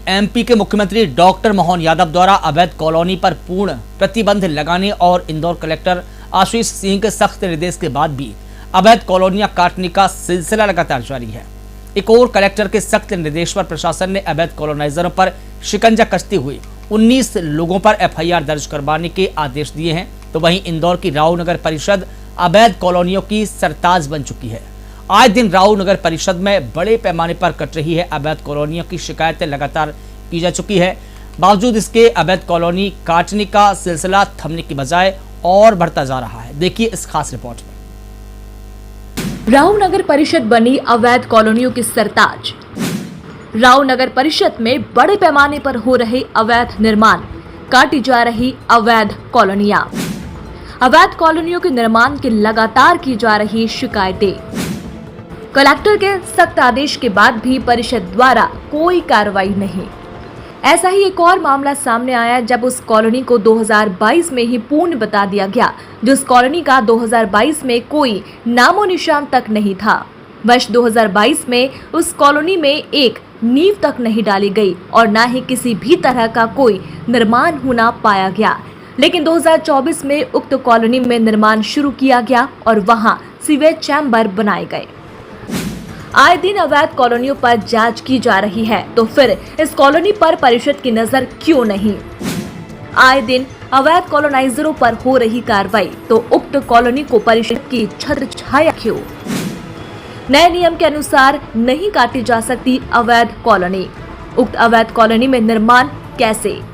MP के मुख्यमंत्री doctor Mohan Yadav द्वारा अवैध कॉलोनी पर पूर्ण प्रतिबंध लगाने और इंदौर कलेक्टर आशीष सिंह के सख्त निर्देश के बाद भी अवैध कॉलोनियां काटने का सिलसिला लगातार जारी है। एक और कलेक्टर के सख्त निर्देश पर प्रशासन ने अवैध कॉलोनाइजरों पर शिकंजा कसते हुए 19 लोगों पर एफआईआर दर्ज करवाने के आदेश दिए हैं। तो वहीं इंदौर की राव नगर परिषद अवैध कॉलोनियों की सरताज बन चुकी है। आए दिन राव नगर परिषद में बड़े पैमाने पर कट रही है अवैध कॉलोनियों की शिकायतें लगातार की जा चुकी है। बावजूद इसके अवैध कॉलोनी काटने का सिलसिला थमने की बजाय और बढ़ता जा रहा है। देखिए इस खास रिपोर्ट में। राव नगर परिषद बनी अवैध कॉलोनियों की सरताज। राव नगर परिषद में बड़े पैमाने पर हो रहे अवैध निर्माण, काटी जा रही अवैध कॉलोनियां, अवैध कॉलोनियों के निर्माण की लगातार की जा रही शिकायतें। कलेक्टर के सख्त आदेश के बाद भी परिषद द्वारा कोई कार्रवाई नहीं। ऐसा ही एक और मामला सामने आया जब उस कॉलोनी को 2022 में ही पूर्ण बता दिया गया, जिस कॉलोनी का 2022 में कोई नामो निशान तक नहीं था। वर्ष 2022 में उस कॉलोनी में एक नींव तक नहीं डाली गई और न ही किसी भी तरह का कोई निर्माण होना पाया गया। लेकिन 2024 में उक्त कॉलोनी में निर्माण शुरू किया गया और वहां सीवेज चैम्बर बनाए गए। आए दिन अवैध कॉलोनियों पर जांच की जा रही है, तो फिर इस कॉलोनी पर परिषद की नजर क्यों नहीं? आए दिन अवैध कॉलोनाइजरों पर हो रही कार्रवाई, तो उक्त कॉलोनी को परिषद की छत्र छाया क्यों? नए नियम के अनुसार नहीं काटी जा सकती अवैध कॉलोनी। उक्त अवैध कॉलोनी में निर्माण कैसे?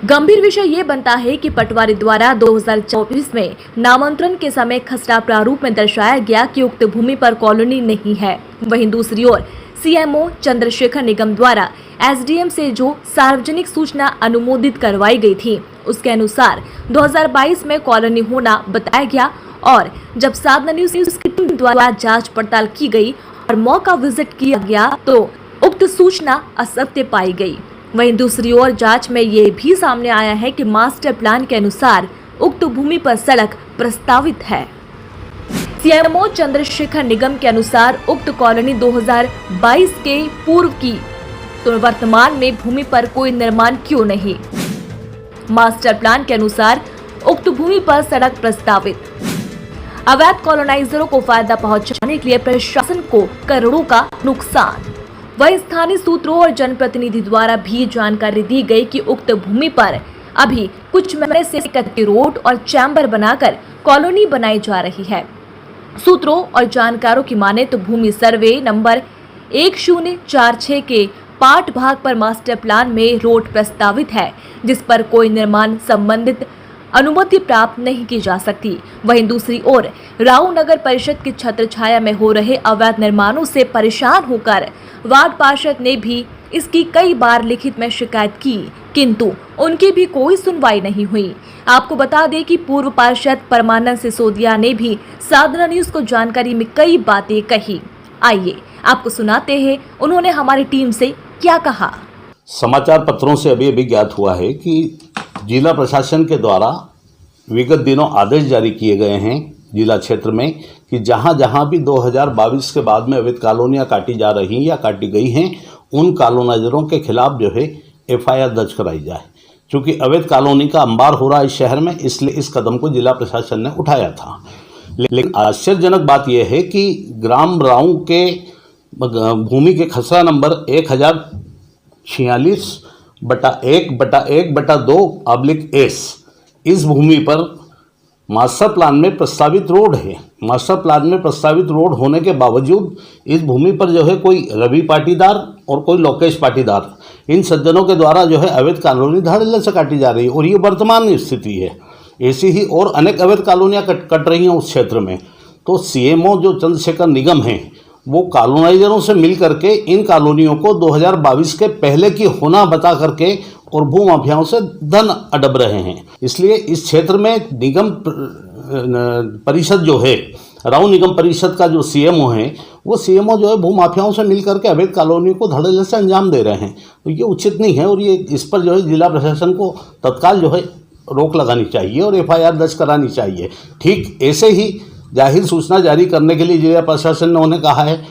गंभीर विषय ये बनता है कि पटवारी द्वारा 2024 में नामांतरण के समय खसरा प्रारूप में दर्शाया गया कि उक्त भूमि पर कॉलोनी नहीं है। वहीं दूसरी ओर सीएमओ चंद्रशेखर निगम द्वारा एसडीएम से जो सार्वजनिक सूचना अनुमोदित करवाई गई थी, उसके अनुसार 2022 में कॉलोनी होना बताया गया और जब साधना न्यूज की टीम द्वारा जांच पड़ताल की गई और मौका विजिट किया गया तो उक्त सूचना असत्य पाई गई। वहीं दूसरी ओर जांच में ये भी सामने आया है कि मास्टर प्लान के अनुसार उक्त भूमि पर सड़क प्रस्तावित है। सीएमओ चंद्रशेखर निगम के अनुसार उक्त कॉलोनी 2022 के पूर्व की, तो वर्तमान में भूमि पर कोई निर्माण क्यों नहीं? मास्टर प्लान के अनुसार उक्त भूमि पर सड़क प्रस्तावित। अवैध कॉलोनाइजरों को फायदा पहुंचाने के लिए प्रशासन को करोड़ों का नुकसान। वही स्थानीय सूत्रों और जनप्रतिनिधि द्वारा भी जानकारी दी गई कि उक्त भूमि पर अभी कुछ महीने से कच्ची रोड और चैम्बर बनाकर कॉलोनी बनाई जा रही है। सूत्रों और जानकारों की माने तो भूमि सर्वे नंबर 1046 के पाठ भाग पर मास्टर प्लान में रोड प्रस्तावित है, जिस पर कोई निर्माण संबंधित अनुमति प्राप्त नहीं की जा सकती। वहीं दूसरी ओर राव नगर परिषद की छत्र छाया में हो रहे अवैध निर्माणों से परेशान होकर वार्ड पार्षद ने भी इसकी कई बार लिखित में शिकायत की, किंतु उनकी भी कोई सुनवाई नहीं हुई। आपको बता दें कि पूर्व पार्षद परमानंद सिसोदिया ने भी साधना न्यूज को जानकारी में कई बातें कही। आइए आपको सुनाते हैं उन्होंने हमारी टीम से क्या कहा। समाचार पत्रों से अभी ज्ञात हुआ है कि जिला प्रशासन के द्वारा विगत दिनों आदेश जारी किए गए हैं जिला क्षेत्र में कि जहां जहां भी 2022 के बाद में अवैध कॉलोनियां काटी जा रही या काटी गई हैं, उन कॉलोनाइजरों के खिलाफ जो है एफआईआर दर्ज कराई जाए। क्योंकि अवैध कॉलोनी का अंबार हो रहा है इस शहर में, इसलिए इस कदम को जिला प्रशासन ने उठाया था। लेकिन आश्चर्यजनक बात यह है कि ग्राम राव के भूमि के खसरा नंबर 1046/1/1/2/S इस भूमि पर मास्टर प्लान में प्रस्तावित रोड है। मास्टर प्लान में प्रस्तावित रोड होने के बावजूद इस भूमि पर जो है कोई रवि पाटीदार और कोई लोकेश पाटीदार, इन सज्जनों के द्वारा जो है अवैध कॉलोनी धड़ल्ले से काटी जा रही है और ये वर्तमान स्थिति है। ऐसी ही और अनेक अवैध कॉलोनियाँ कट रही हैं उस क्षेत्र में। तो सीएमओ जो चंद्रशेखर निगम हैं, वो कॉलोनाइजरों से मिल करके इन कॉलोनियों को 2022 के पहले की होना बता करके और भू माफियाओं से धन अडब रहे हैं। इसलिए इस क्षेत्र में निगम परिषद जो है, राव निगम परिषद का जो सीएमओ है, वो सीएमओ जो है भू माफियाओं से मिल करके अवैध कॉलोनी को धड़ल्ले से अंजाम दे रहे हैं। तो ये उचित नहीं है और ये इस पर जो है जिला प्रशासन को तत्काल जो है रोक लगानी चाहिए और एफआईआर दर्ज करानी चाहिए। ठीक ऐसे ही जाहिर सूचना जारी करने के लिए जिला प्रशासन ने उन्हें कहा है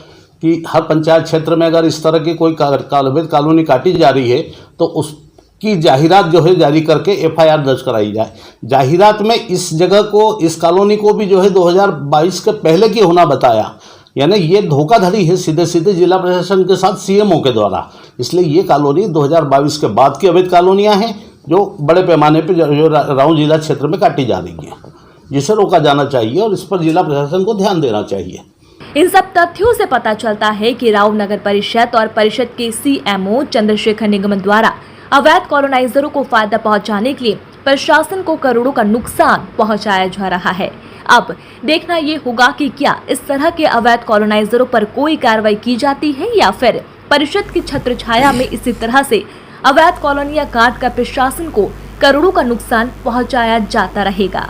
कि हर पंचायत क्षेत्र में अगर इस तरह की कोई अवैध कॉलोनी काटी जा रही है तो उसकी जाहिरात जो है जारी करके एफआईआर दर्ज कराई जाए। जाहिरात में इस जगह को, इस कॉलोनी को भी जो है 2022 के पहले की होना बताया, यानी ये धोखाधड़ी है सीधे सीधे जिला प्रशासन के साथ सीएमओ के द्वारा। इसलिए ये कॉलोनी 2022 के बाद की अवैध कॉलोनियाँ हैं जो बड़े पैमाने पर जो राऊ जिला क्षेत्र में काटी जा रही हैं, जिसे रोका जाना चाहिए और इस पर जिला प्रशासन को ध्यान देना चाहिए। इन सब तथ्यों से पता चलता है कि राऊ नगर परिषद और परिषद के सीएमओ चंद्रशेखर निगम द्वारा अवैध कॉलोनाइजरों को फायदा पहुंचाने के लिए प्रशासन को करोड़ों का नुकसान पहुंचाया जा रहा है। अब देखना ये होगा कि क्या इस तरह के अवैध कॉलोनाइजरों पर कोई कार्रवाई की जाती है या फिर परिषद की छत्र छाया में इसी तरह से अवैध कॉलोनियां काट कर प्रशासन को करोड़ों का नुकसान पहुंचाया जाता रहेगा।